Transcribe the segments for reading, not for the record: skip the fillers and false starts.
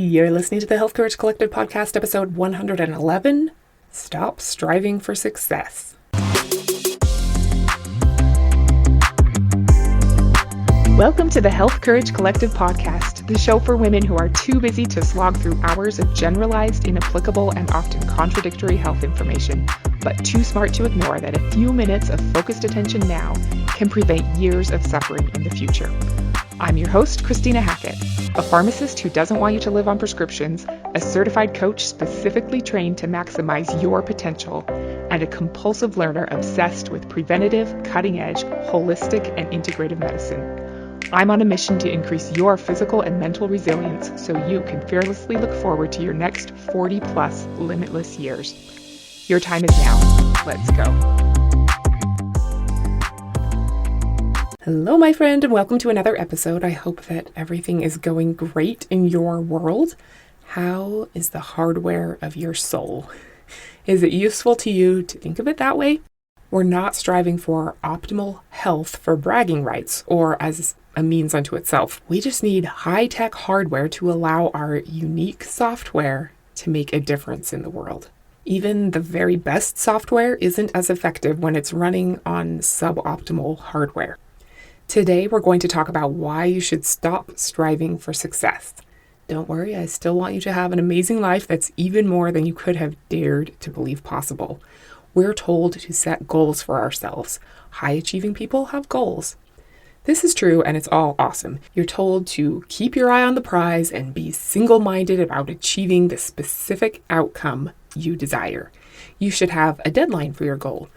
You're listening to the Health Courage Collective podcast, episode 111, Stop Striving for Success. Welcome to the Health Courage Collective podcast, the show for women who are too busy to slog through hours of generalized, inapplicable, and often contradictory health information, but too smart to ignore that a few minutes of focused attention now can prevent years of suffering in the future. I'm your host, Christina Hackett, a pharmacist who doesn't want you to live on prescriptions, a certified coach specifically trained to maximize your potential, and a compulsive learner obsessed with preventative, cutting-edge, holistic, and integrative medicine. I'm on a mission to increase your physical and mental resilience so you can fearlessly look forward to your next 40-plus limitless years. Your time is now. Let's go. Hello, my friend, and welcome to another episode. I hope that everything is going great in your world. How is the hardware of your soul? Is it useful to you to think of it that way? We're not striving for optimal health for bragging rights or as a means unto itself. We just need high-tech hardware to allow our unique software to make a difference in the world. Even the very best software isn't as effective when it's running on suboptimal hardware. Today, we're going to talk about why you should stop striving for success. Don't worry, I still want you to have an amazing life that's even more than you could have dared to believe possible. We're told to set goals for ourselves. High-achieving people have goals. This is true, and it's all awesome. You're told to keep your eye on the prize and be single-minded about achieving the specific outcome you desire. You should have a deadline for your goal.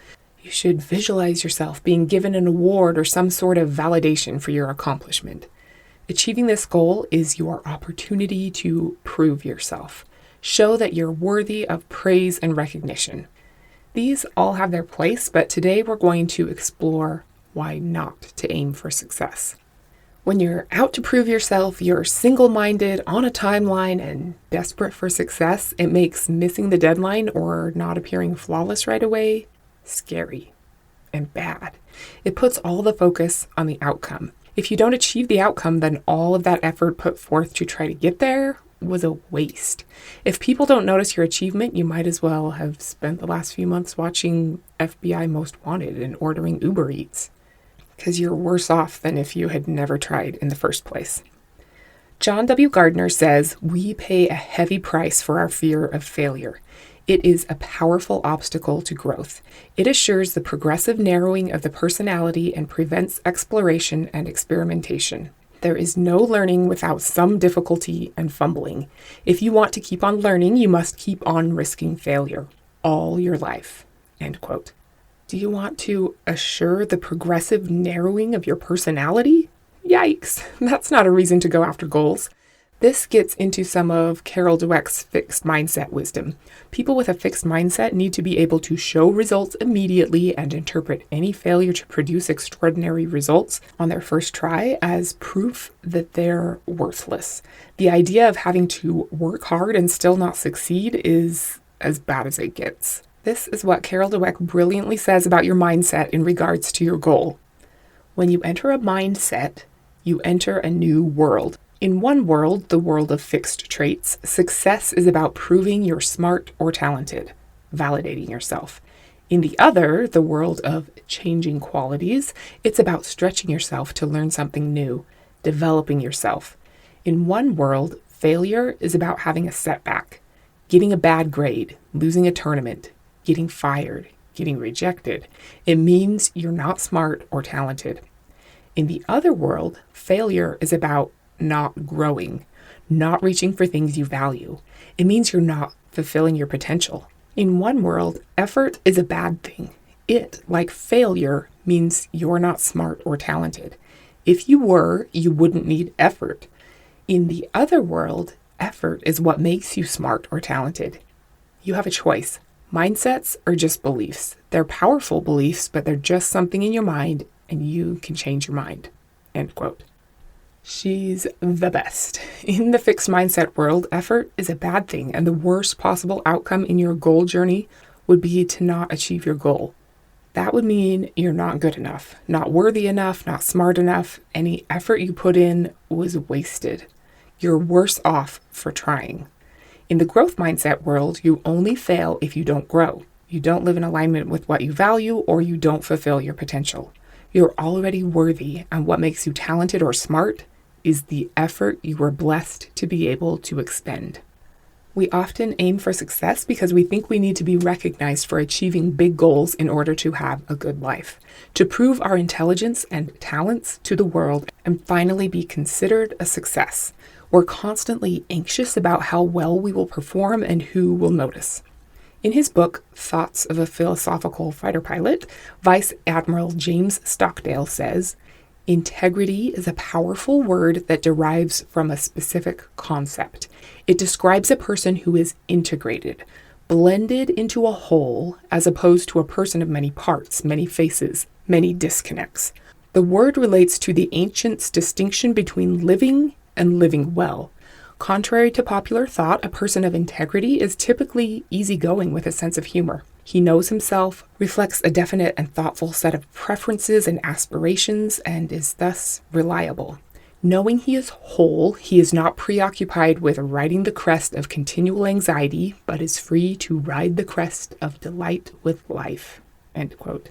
You should visualize yourself being given an award or some sort of validation for your accomplishment. Achieving this goal is your opportunity to prove yourself. Show that you're worthy of praise and recognition. These all have their place, but today we're going to explore why not to aim for success. When you're out to prove yourself, you're single-minded, on a timeline, and desperate for success, it makes missing the deadline or not appearing flawless right away scary and bad. It puts all the focus on the outcome. If you don't achieve the outcome, then all of that effort put forth to try to get there was a waste. If people don't notice your achievement, you might as well have spent the last few months watching FBI Most Wanted and ordering Uber Eats, because you're worse off than if you had never tried in the first place. John W. Gardner says, "We pay a heavy price for our fear of failure. It is a powerful obstacle to growth. It assures the progressive narrowing of the personality and prevents exploration and experimentation. There is no learning without some difficulty and fumbling. If you want to keep on learning, you must keep on risking failure all your life." End quote. Do you want to assure the progressive narrowing of your personality? Yikes, that's not a reason to go after goals. This gets into some of Carol Dweck's fixed mindset wisdom. People with a fixed mindset need to be able to show results immediately and interpret any failure to produce extraordinary results on their first try as proof that they're worthless. The idea of having to work hard and still not succeed is as bad as it gets. This is what Carol Dweck brilliantly says about your mindset in regards to your goal. When you enter a mindset, you enter a new world. In one world, the world of fixed traits, success is about proving you're smart or talented, validating yourself. In the other, the world of changing qualities, it's about stretching yourself to learn something new, developing yourself. In one world, failure is about having a setback, getting a bad grade, losing a tournament, getting fired, getting rejected. It means you're not smart or talented. In the other world, failure is about not growing, not reaching for things you value. It means you're not fulfilling your potential. In one world, effort is a bad thing. It, like failure, means you're not smart or talented. If you were, you wouldn't need effort. In the other world, effort is what makes you smart or talented. You have a choice. Mindsets are just beliefs. They're powerful beliefs, but they're just something in your mind, and you can change your mind. End quote. She's the best. In the fixed mindset world, effort is a bad thing, and the worst possible outcome in your goal journey would be to not achieve your goal. That would mean you're not good enough, not worthy enough, not smart enough. Any effort you put in was wasted. you're worse off for trying. In the growth mindset world, you only fail if you don't grow. You don't live in alignment with what you value, or you don't fulfill your potential. You're already worthy, and what makes you talented or smart is the effort you were blessed to be able to expend. We often aim for success because we think we need to be recognized for achieving big goals in order to have a good life, to prove our intelligence and talents to the world, and finally be considered a success. We're constantly anxious about how well we will perform and who will notice. In his book, Thoughts of a Philosophical Fighter Pilot, Vice Admiral James Stockdale says, "Integrity is a powerful word that derives from a specific concept. It describes a person who is integrated, blended into a whole, as opposed to a person of many parts, many faces, many disconnects. The word relates to the ancients' distinction between living and living well. Contrary to popular thought, a person of integrity is typically easygoing with a sense of humor. He knows himself, reflects a definite and thoughtful set of preferences and aspirations, and is thus reliable. Knowing he is whole, he is not preoccupied with riding the crest of continual anxiety, but is free to ride the crest of delight with life." End quote.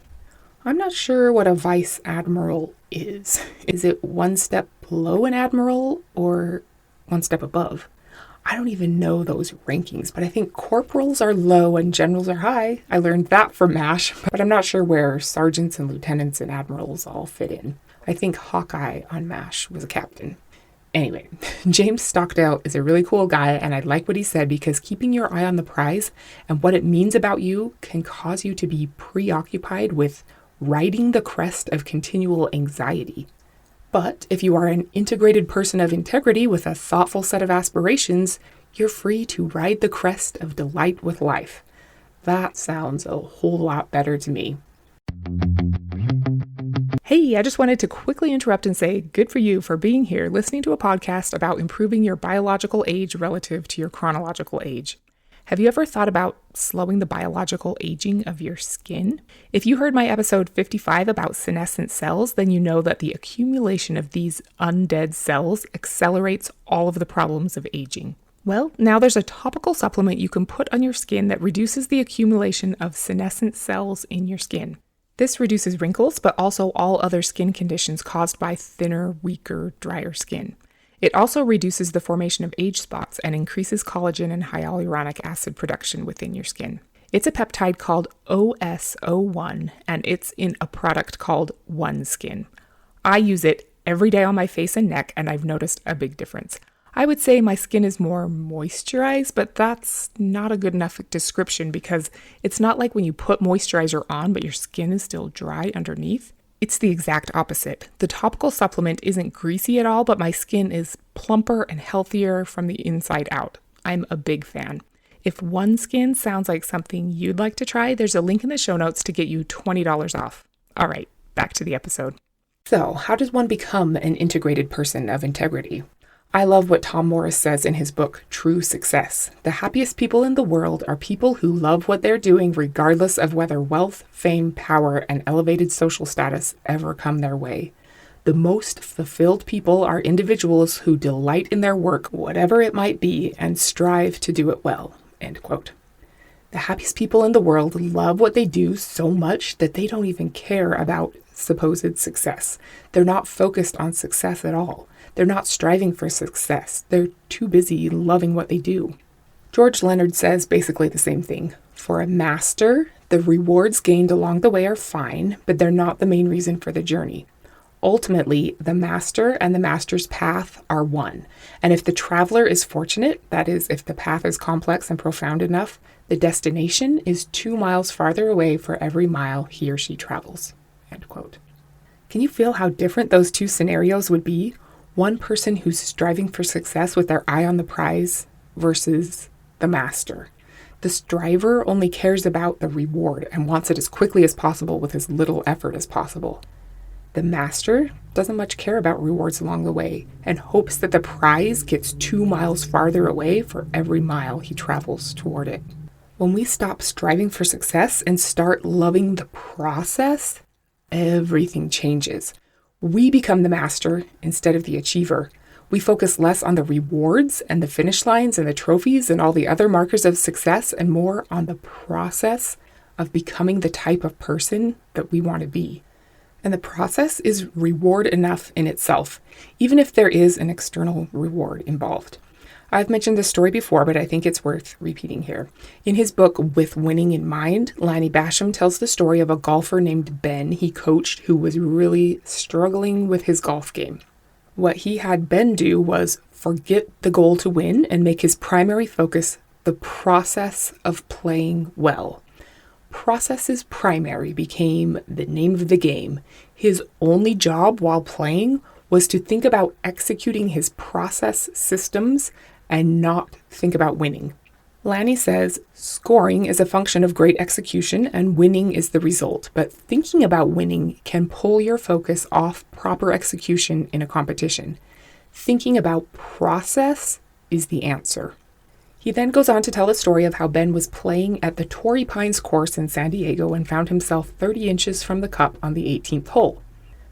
I'm not sure what a vice admiral is. Is it one step below an admiral or one step above? I don't even know those rankings, but I think corporals are low and generals are high. I learned that from MASH, but I'm not sure where sergeants and lieutenants and admirals all fit in. I think Hawkeye on MASH was a captain. Anyway, James Stockdale is a really cool guy, and I like what he said because keeping your eye on the prize and what it means about you can cause you to be preoccupied with riding the crest of continual anxiety. But if you are an integrated person of integrity with a thoughtful set of aspirations, you're free to ride the crest of delight with life. That sounds a whole lot better to me. Hey, I just wanted to quickly interrupt and say good for you for being here listening to a podcast about improving your biological age relative to your chronological age. Have you ever thought about slowing the biological aging of your skin? If you heard my episode 55 about senescent cells, then you know that the accumulation of these undead cells accelerates all of the problems of aging. Well, now there's a topical supplement you can put on your skin that reduces the accumulation of senescent cells in your skin. This reduces wrinkles, but also all other skin conditions caused by thinner, weaker, drier skin. It also reduces the formation of age spots and increases collagen and hyaluronic acid production within your skin. It's a peptide called OS01, and it's in a product called OneSkin. I use it every day on my face and neck, and I've noticed a big difference. I would say my skin is more moisturized, but that's not a good enough description because it's not like when you put moisturizer on, but your skin is still dry underneath. It's the exact opposite. The topical supplement isn't greasy at all, but my skin is plumper and healthier from the inside out. I'm a big fan. If OneSkin sounds like something you'd like to try, there's a link in the show notes to get you $20 off. All right, back to the episode. So, how does one become an integrated person of integrity? I love what Tom Morris says in his book, True Success. The happiest people in the world are people who love what they're doing regardless of whether wealth, fame, power, and elevated social status ever come their way. The most fulfilled people are individuals who delight in their work, whatever it might be, and strive to do it well. End quote. The happiest people in the world love what they do so much that they don't even care about supposed success. They're not focused on success at all. They're not striving for success. They're too busy loving what they do. George Leonard says basically the same thing. For a master, the rewards gained along the way are fine, but they're not the main reason for the journey. Ultimately, the master and the master's path are one. And if the traveler is fortunate, that is, if the path is complex and profound enough, the destination is 2 miles farther away for every mile he or she travels. End quote. Can you feel how different those two scenarios would be? One person who's striving for success with their eye on the prize versus the master. The striver only cares about the reward and wants it as quickly as possible with as little effort as possible. The master doesn't much care about rewards along the way and hopes that the prize gets 2 miles farther away for every mile he travels toward it. When we stop striving for success and start loving the process, everything changes. We become the master instead of the achiever. We focus less on the rewards and the finish lines and the trophies and all the other markers of success and more on the process of becoming the type of person that we want to be. And the process is reward enough in itself, even if there is an external reward involved. I've mentioned this story before, but I think it's worth repeating here. In his book, With Winning in Mind, Lanny Basham tells the story of a golfer named Ben he coached who was really struggling with his golf game. What he had Ben do was forget the goal to win and make his primary focus the process of playing well. Process is primary became the name of the game. His only job while playing was to think about executing his process systems and not think about winning. Lanny says scoring is a function of great execution and winning is the result, but thinking about winning can pull your focus off proper execution in a competition. Thinking about process is the answer. He then goes on to tell a story of how Ben was playing at the Torrey Pines course in San Diego and found himself 30 inches from the cup on the 18th hole.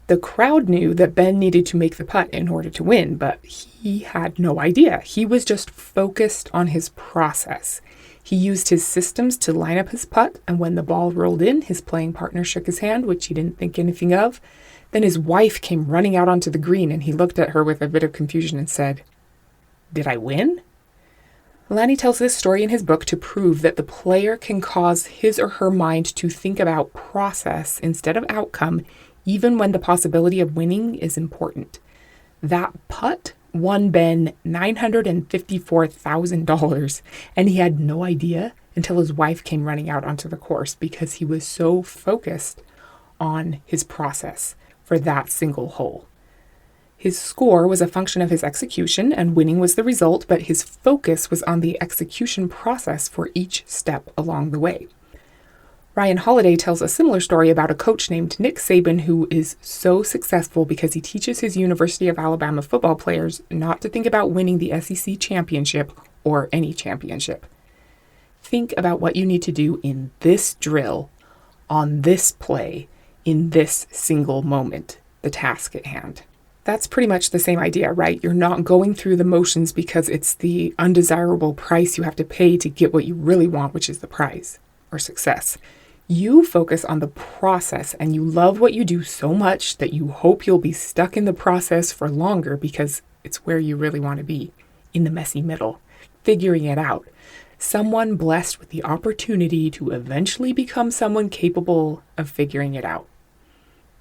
The crowd knew that Ben needed to make the putt in order to win, but he had no idea. He was just focused on his process. He used his systems to line up his putt, and when the ball rolled in, his playing partner shook his hand, which he didn't think anything of. Then his wife came running out onto the green, and he looked at her with a bit of confusion and said, "Did I win?" Lanny tells this story in his book to prove that the player can cause his or her mind to think about process instead of outcome, even when the possibility of winning is important. That putt won Ben $954,000, and he had no idea until his wife came running out onto the course because he was so focused on his process for that single hole. His score was a function of his execution, and winning was the result, but his focus was on the execution process for each step along the way. Ryan Holiday tells a similar story about a coach named Nick Saban who is so successful because he teaches his University of Alabama football players not to think about winning the SEC championship or any championship. Think about what you need to do in this drill, on this play, in this single moment, the task at hand. That's pretty much the same idea, right? You're not going through the motions because it's the undesirable price you have to pay to get what you really want, which is the prize or success. You focus on the process and you love what you do so much that you hope you'll be stuck in the process for longer because it's where you really want to be, in the messy middle, figuring it out. Someone blessed with the opportunity to eventually become someone capable of figuring it out.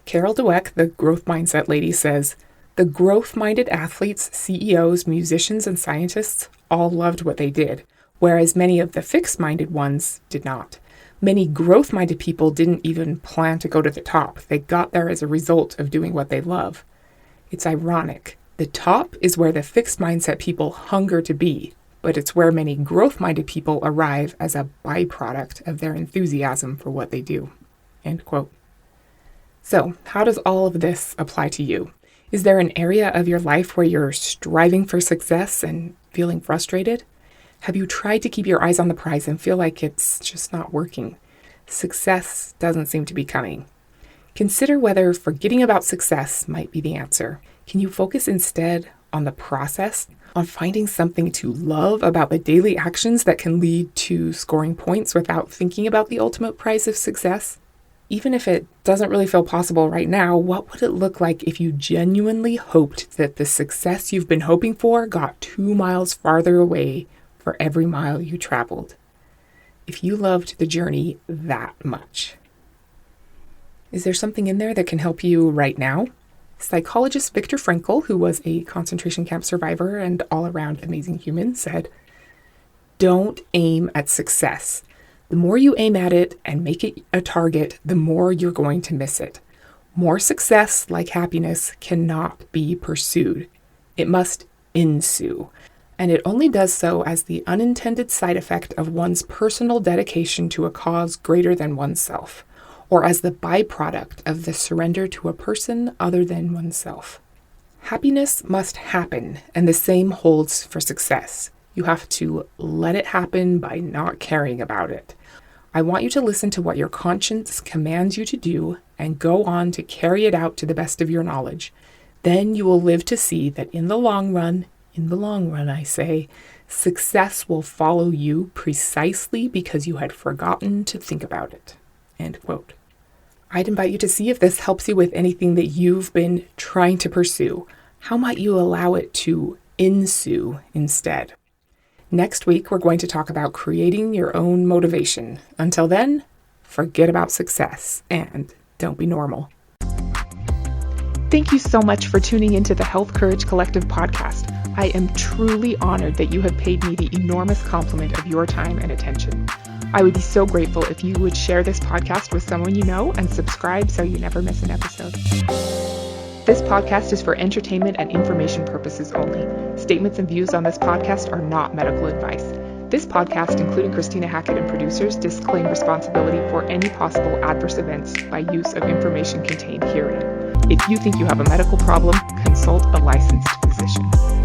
Carol Dweck, the growth mindset lady, says, "The growth-minded athletes, CEOs, musicians, and scientists all loved what they did, whereas many of the fixed-minded ones did not. Many growth-minded people didn't even plan to go to the top. They got there as a result of doing what they love. It's ironic. The top is where the fixed mindset people hunger to be, but it's where many growth-minded people arrive as a byproduct of their enthusiasm for what they do." End quote. So, how does all of this apply to you? Is there an area of your life where you're striving for success and feeling frustrated? Have you tried to keep your eyes on the prize and feel like it's just not working? Success doesn't seem to be coming. Consider whether forgetting about success might be the answer. Can you focus instead on the process, on finding something to love about the daily actions that can lead to scoring points without thinking about the ultimate prize of success? Even if it doesn't really feel possible right now, what would it look like if you genuinely hoped that the success you've been hoping for got 2 miles farther away for every mile you traveled? If you loved the journey that much. Is there something in there that can help you right now? Psychologist Viktor Frankl, who was a concentration camp survivor and all-around amazing human, said, "Don't aim at success. The more you aim at it and make it a target, the more you're going to miss it. More success, like happiness, cannot be pursued. It must ensue. And it only does so as the unintended side effect of one's personal dedication to a cause greater than oneself, or as the byproduct of the surrender to a person other than oneself. Happiness must happen, and the same holds for success. You have to let it happen by not caring about it. I want you to listen to what your conscience commands you to do and go on to carry it out to the best of your knowledge. Then you will live to see that in the long run, I say, success will follow you precisely because you had forgotten to think about it. End quote. I'd invite you to see if this helps you with anything that you've been trying to pursue. How might you allow it to ensue instead? Next week, we're going to talk about creating your own motivation. Until then, forget about success and don't be normal. Thank you so much for tuning into the Health Courage Collective podcast. I am truly honored that you have paid me the enormous compliment of your time and attention. I would be so grateful if you would share this podcast with someone you know and subscribe so you never miss an episode. This podcast is for entertainment and information purposes only. Statements and views on this podcast are not medical advice. This podcast, including Christina Hackett and producers, disclaim responsibility for any possible adverse events by use of information contained herein. If you think you have a medical problem, consult a licensed physician.